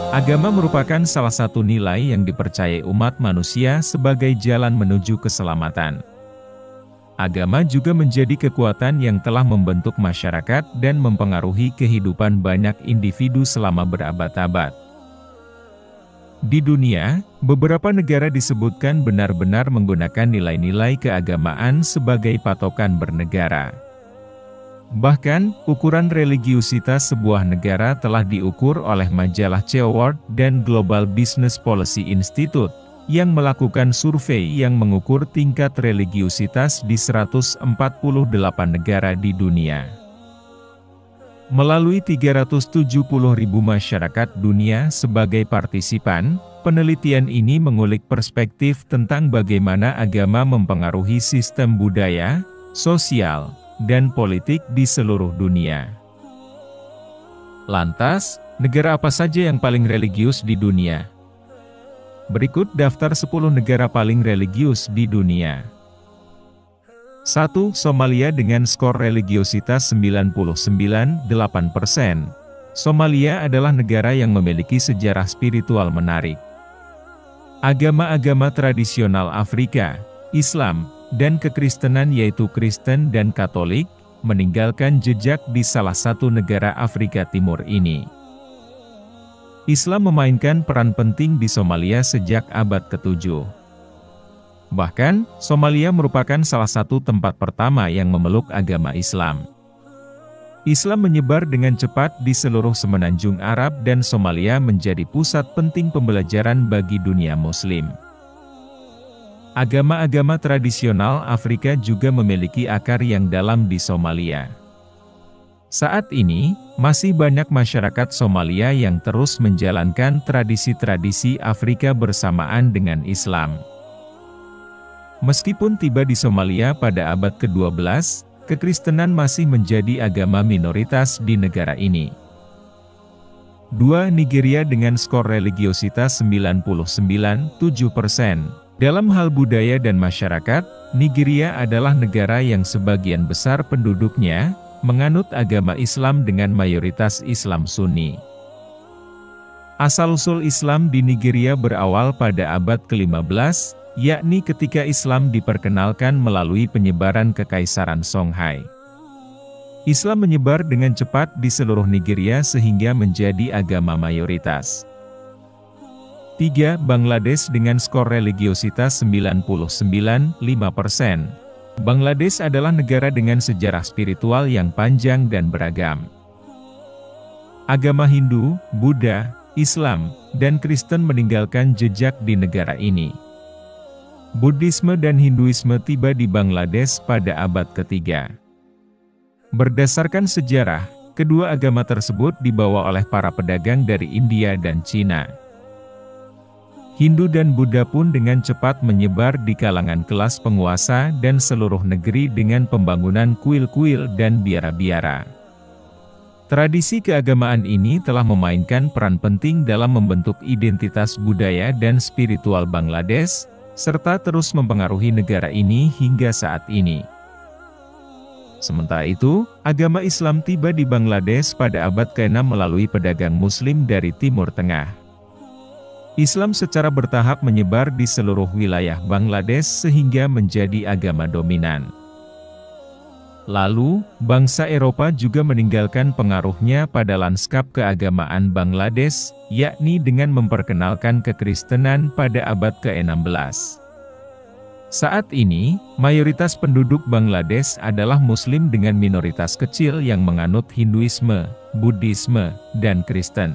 Agama merupakan salah satu nilai yang dipercayai umat manusia sebagai jalan menuju keselamatan. Agama juga menjadi kekuatan yang telah membentuk masyarakat dan mempengaruhi kehidupan banyak individu selama berabad-abad. Di dunia, beberapa negara disebutkan benar-benar menggunakan nilai-nilai keagamaan sebagai patokan bernegara. Bahkan, ukuran religiusitas sebuah negara telah diukur oleh majalah Ceword dan Global Business Policy Institute, yang melakukan survei yang mengukur tingkat religiusitas di 148 negara di dunia. Melalui 370.000 masyarakat dunia sebagai partisipan, penelitian ini mengulik perspektif tentang bagaimana agama mempengaruhi sistem budaya, sosial, dan politik di seluruh dunia. Lantas, negara apa saja yang paling religius di dunia? Berikut daftar 10 negara paling religius di dunia. 1. Somalia dengan skor religiositas 99,8%. Somalia adalah negara yang memiliki sejarah spiritual menarik. Agama-agama tradisional Afrika, Islam, dan kekristenan yaitu Kristen dan Katolik, meninggalkan jejak di salah satu negara Afrika Timur ini. Islam memainkan peran penting di Somalia sejak abad ke-7. Bahkan, Somalia merupakan salah satu tempat pertama yang memeluk agama Islam. Islam menyebar dengan cepat di seluruh semenanjung Arab dan Somalia menjadi pusat penting pembelajaran bagi dunia Muslim. Agama-agama tradisional Afrika juga memiliki akar yang dalam di Somalia. Saat ini, masih banyak masyarakat Somalia yang terus menjalankan tradisi-tradisi Afrika bersamaan dengan Islam. Meskipun tiba di Somalia pada abad ke-12, kekristenan masih menjadi agama minoritas di negara ini. 2. Nigeria dengan skor religiositas 99,7%. Dalam hal budaya dan masyarakat, Nigeria adalah negara yang sebagian besar penduduknya menganut agama Islam dengan mayoritas Islam Sunni. Asal-usul Islam di Nigeria berawal pada abad ke-15, yakni ketika Islam diperkenalkan melalui penyebaran Kekaisaran Songhai. Islam menyebar dengan cepat di seluruh Nigeria sehingga menjadi agama mayoritas. 3. Bangladesh dengan skor religiositas 99,5%. Bangladesh adalah negara dengan sejarah spiritual yang panjang dan beragam. Agama Hindu, Buddha, Islam, dan Kristen meninggalkan jejak di negara ini. Buddhisme dan Hinduisme tiba di Bangladesh pada abad ke-3. Berdasarkan sejarah, kedua agama tersebut dibawa oleh para pedagang dari India dan Cina. Hindu dan Buddha pun dengan cepat menyebar di kalangan kelas penguasa dan seluruh negeri dengan pembangunan kuil-kuil dan biara-biara. Tradisi keagamaan ini telah memainkan peran penting dalam membentuk identitas budaya dan spiritual Bangladesh, serta terus mempengaruhi negara ini hingga saat ini. Sementara itu, agama Islam tiba di Bangladesh pada abad ke-6 melalui pedagang Muslim dari Timur Tengah. Islam secara bertahap menyebar di seluruh wilayah Bangladesh sehingga menjadi agama dominan. Lalu, bangsa Eropa juga meninggalkan pengaruhnya pada lanskap keagamaan Bangladesh, yakni dengan memperkenalkan kekristenan pada abad ke-16. Saat ini, mayoritas penduduk Bangladesh adalah Muslim dengan minoritas kecil yang menganut Hinduisme, Buddhisme, dan Kristen.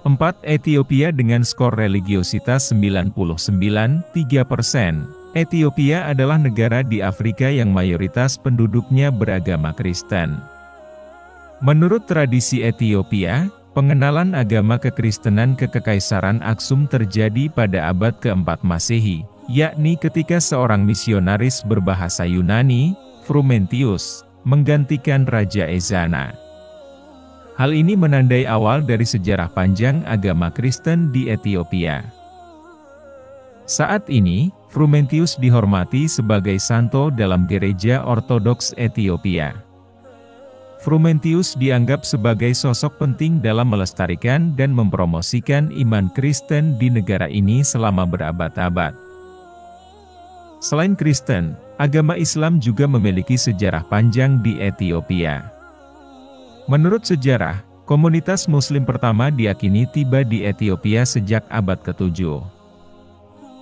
4. Ethiopia dengan skor religiositas 99,3%. Ethiopia adalah negara di Afrika yang mayoritas penduduknya beragama Kristen. Menurut tradisi Ethiopia, pengenalan agama kekristenan ke Kekaisaran Aksum terjadi pada abad ke-4 Masehi, yakni ketika seorang misionaris berbahasa Yunani, Frumentius, menggantikan Raja Ezana. Hal ini menandai awal dari sejarah panjang agama Kristen di Ethiopia. Saat ini, Frumentius dihormati sebagai santo dalam Gereja Ortodoks Ethiopia. Frumentius dianggap sebagai sosok penting dalam melestarikan dan mempromosikan iman Kristen di negara ini selama berabad-abad. Selain Kristen, agama Islam juga memiliki sejarah panjang di Ethiopia. Menurut sejarah, komunitas Muslim pertama diyakini tiba di Ethiopia sejak abad ke-7.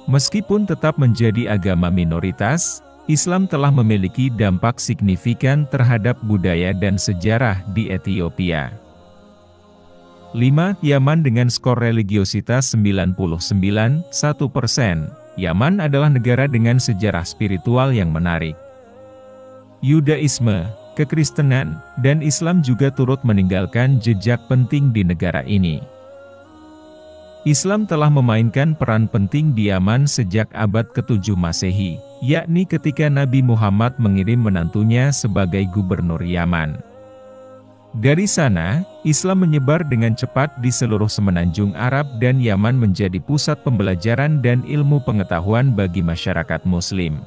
Meskipun tetap menjadi agama minoritas, Islam telah memiliki dampak signifikan terhadap budaya dan sejarah di Ethiopia. 5. Yaman dengan skor religiositas 99,1%. Yaman adalah negara dengan sejarah spiritual yang menarik. Yudaisme, Kekristenan, dan Islam juga turut meninggalkan jejak penting di negara ini. Islam telah memainkan peran penting di Yaman sejak abad ke-7 Masehi, yakni ketika Nabi Muhammad mengirim menantunya sebagai gubernur Yaman. Dari sana, Islam menyebar dengan cepat di seluruh semenanjung Arab dan Yaman menjadi pusat pembelajaran dan ilmu pengetahuan bagi masyarakat Muslim.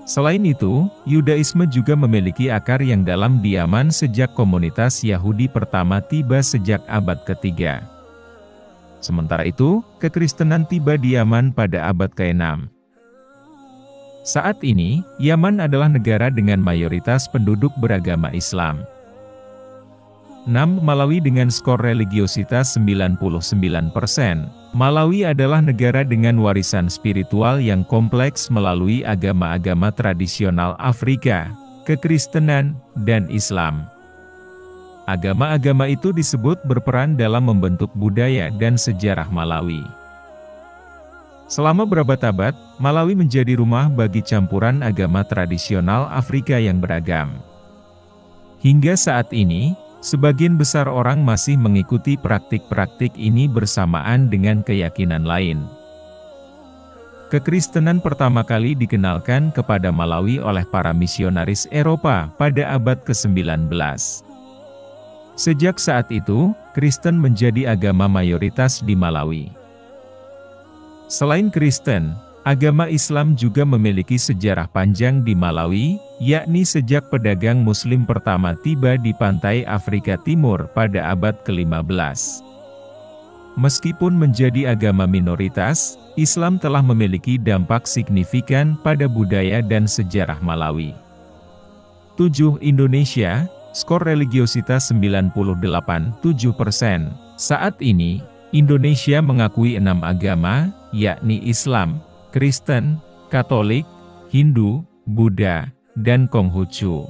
Selain itu, Yudaisme juga memiliki akar yang dalam di Yaman sejak komunitas Yahudi pertama tiba sejak abad ke-3. Sementara itu, Kekristenan tiba di Yaman pada abad ke-6. Saat ini, Yaman adalah negara dengan mayoritas penduduk beragama Islam. 6. Malawi dengan skor religiositas 99%. Malawi adalah negara dengan warisan spiritual yang kompleks melalui agama-agama tradisional Afrika, Kekristenan, dan Islam. Agama-agama itu disebut berperan dalam membentuk budaya dan sejarah Malawi. Selama berabad-abad, Malawi menjadi rumah bagi campuran agama tradisional Afrika yang beragam. Hingga saat ini, sebagian besar orang masih mengikuti praktik-praktik ini bersamaan dengan keyakinan lain. Kekristenan pertama kali dikenalkan kepada Malawi oleh para misionaris Eropa pada abad ke-19. Sejak saat itu, Kristen menjadi agama mayoritas di Malawi. Selain Kristen, agama Islam juga memiliki sejarah panjang di Malawi, yakni sejak pedagang Muslim pertama tiba di pantai Afrika Timur pada abad ke-15. Meskipun menjadi agama minoritas, Islam telah memiliki dampak signifikan pada budaya dan sejarah Malawi. 7. Indonesia, skor religiositas 98,7%. Saat ini, Indonesia mengakui 6 agama, yakni Islam, Kristen, Katolik, Hindu, Buddha, dan Konghucu.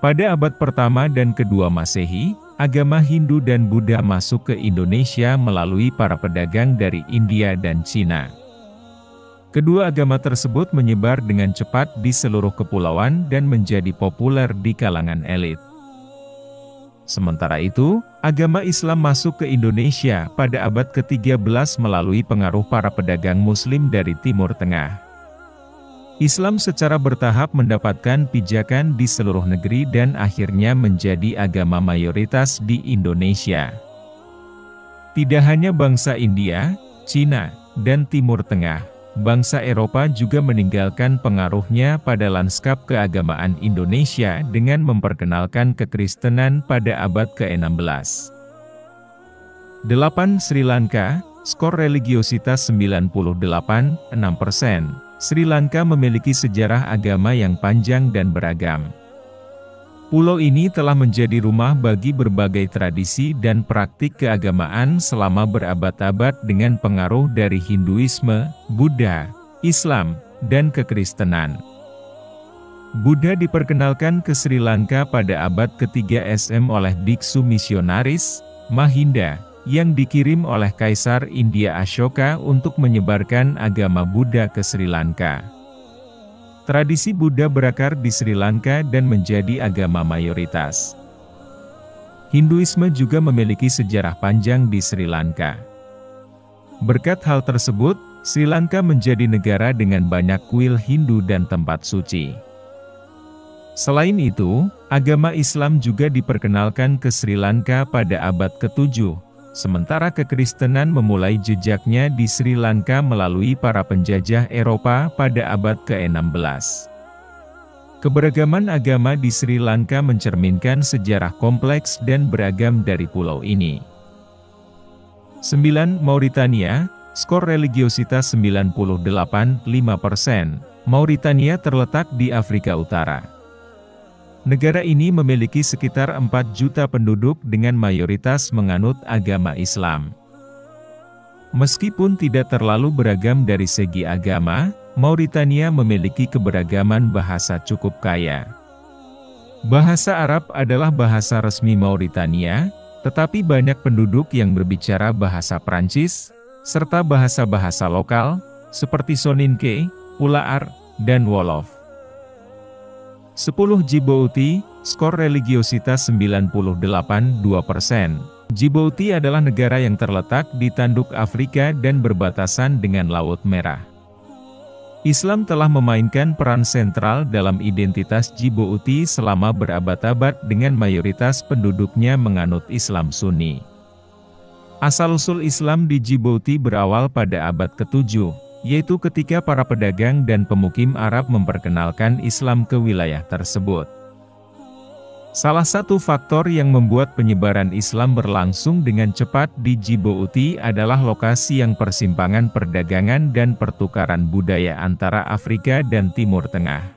Pada abad pertama dan kedua Masehi, agama Hindu dan Buddha masuk ke Indonesia melalui para pedagang dari India dan Cina. Kedua agama tersebut menyebar dengan cepat di seluruh kepulauan dan menjadi populer di kalangan elit. Sementara itu, agama Islam masuk ke Indonesia pada abad ke-13 melalui pengaruh para pedagang Muslim dari Timur Tengah. Islam secara bertahap mendapatkan pijakan di seluruh negeri dan akhirnya menjadi agama mayoritas di Indonesia. Tidak hanya bangsa India, Cina, dan Timur Tengah, bangsa Eropa juga meninggalkan pengaruhnya pada lanskap keagamaan Indonesia dengan memperkenalkan kekristenan pada abad ke-16. 8. Sri Lanka, skor religiositas 98,6%. Sri Lanka memiliki sejarah agama yang panjang dan beragam. Pulau ini telah menjadi rumah bagi berbagai tradisi dan praktik keagamaan selama berabad-abad dengan pengaruh dari Hinduisme, Buddha, Islam, dan Kekristenan. Buddha diperkenalkan ke Sri Lanka pada abad ke-3 SM oleh biksu misionaris, Mahinda, yang dikirim oleh Kaisar India Ashoka untuk menyebarkan agama Buddha ke Sri Lanka. Tradisi Buddha berakar di Sri Lanka dan menjadi agama mayoritas. Hinduisme juga memiliki sejarah panjang di Sri Lanka. Berkat hal tersebut, Sri Lanka menjadi negara dengan banyak kuil Hindu dan tempat suci. Selain itu, agama Islam juga diperkenalkan ke Sri Lanka pada abad ke-7, sementara Kekristenan memulai jejaknya di Sri Lanka melalui para penjajah Eropa pada abad ke-16. Keberagaman agama di Sri Lanka mencerminkan sejarah kompleks dan beragam dari pulau ini. 9. Mauritania, skor religiositas 98,5%. Mauritania terletak di Afrika Utara. Negara ini memiliki sekitar 4 juta penduduk dengan mayoritas menganut agama Islam. Meskipun tidak terlalu beragam dari segi agama, Mauritania memiliki keberagaman bahasa cukup kaya. Bahasa Arab adalah bahasa resmi Mauritania, tetapi banyak penduduk yang berbicara bahasa Prancis, serta bahasa-bahasa lokal, seperti Soninke, Pulaar, dan Wolof. 10. Djibouti, skor religiositas 98,2%. Djibouti adalah negara yang terletak di tanduk Afrika dan berbatasan dengan Laut Merah. Islam telah memainkan peran sentral dalam identitas Djibouti selama berabad-abad dengan mayoritas penduduknya menganut Islam Sunni. Asal-usul Islam di Djibouti berawal pada abad ke-7, yaitu ketika para pedagang dan pemukim Arab memperkenalkan Islam ke wilayah tersebut. Salah satu faktor yang membuat penyebaran Islam berlangsung dengan cepat di Djibouti adalah lokasi yang persimpangan perdagangan dan pertukaran budaya antara Afrika dan Timur Tengah.